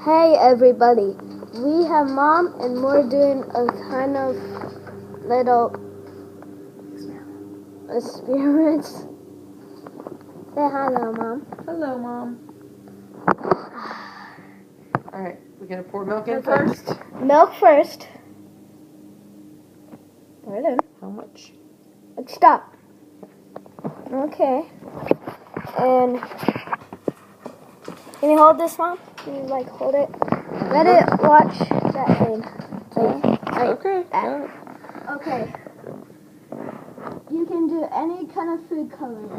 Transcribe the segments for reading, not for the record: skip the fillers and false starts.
Hey everybody, we have Mom and we're doing a kind of little experiments. Say hello, Mom. Hello, Mom. Alright, we're going to pour milk in first. Milk first. Pour it in. How much? Stop. Okay. And can you hold this, Mom? Can you hold it? Let it watch that thing. Okay. That. Okay. You can do any kind of food coloring.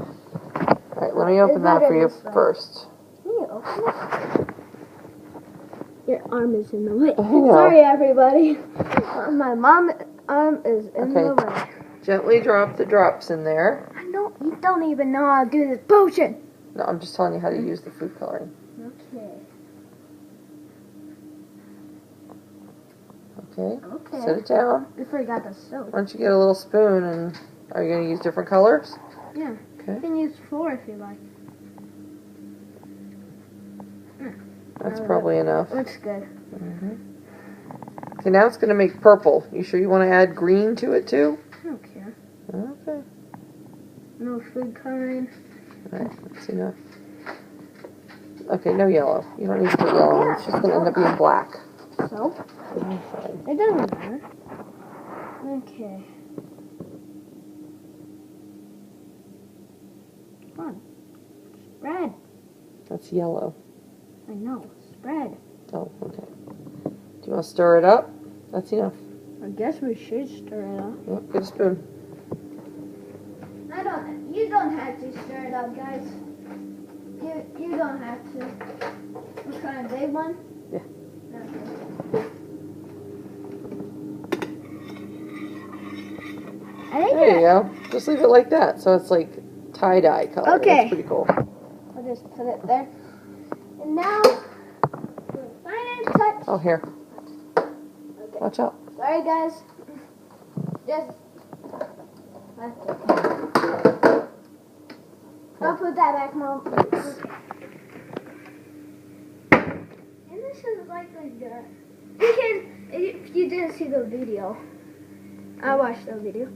Alright, let me open that for you first. Can you open it? Your arm is in the way. know. Sorry, everybody. My mom's arm is in the way. Gently drop the drops in there. I know you don't even know how to do this potion. No, I'm just telling you how to use the food coloring. Okay. Okay. Set it down. We forgot the soap. Why don't you get a little spoon and are you going to use different colors? Yeah. Okay. You can use 4 if you like. That's probably enough. Looks good. Okay, now it's going to make purple. You sure you want to add green to it too? I don't care. Okay. No food coloring. Alright, that's enough. Okay, no yellow. You don't need to put yellow in. It's just going to end up being black. Soap? It doesn't matter. Okay. Come on. Spread. That's yellow. I know. Spread. Oh, okay. Do you want to stir it up? That's enough. I guess we should stir it up. Oh, get a spoon. You don't have to stir it up, guys. You don't have to. What kind of big one? Yeah. Okay. There you go. Just leave it like that, so it's like tie-dye color. Okay. That's pretty cool. I'll just put it there. And now, the final touch. Oh, here. Okay. Watch out. Sorry, guys. Just. That's okay. I'll put that back, Mom. Thanks. And this is like that. You can, if you didn't see the video, I watched the video.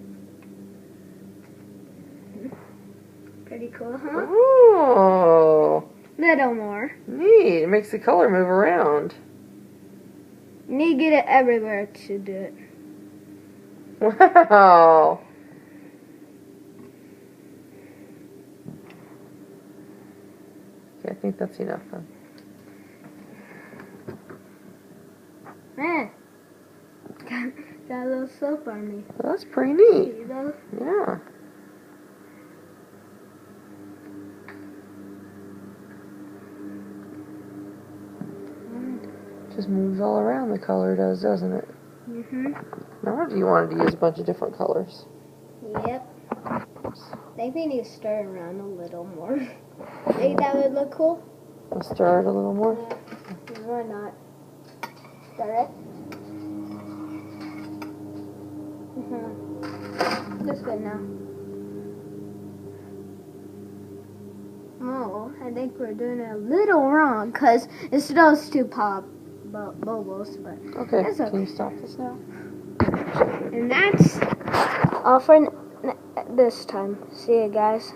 Pretty cool, huh? Oh. Little more. Neat. It makes the color move around. You need to get it everywhere to do it. Wow. Okay, I think that's enough, huh? Man, got a little soap on me. Well, that's pretty neat. See those? Yeah. Just moves all around, the color does, doesn't it? Now, do you wanted to use a bunch of different colors? Yep. I think we need to stir it around a little more. Think that would look cool? I'll stir it a little more. Yeah. Why not? Stir it. That's good now. Oh, I think we're doing it a little wrong because it's supposed to pop bubbles, but Okay, that's okay. Can you stop this now? And that's all for this time. See you guys.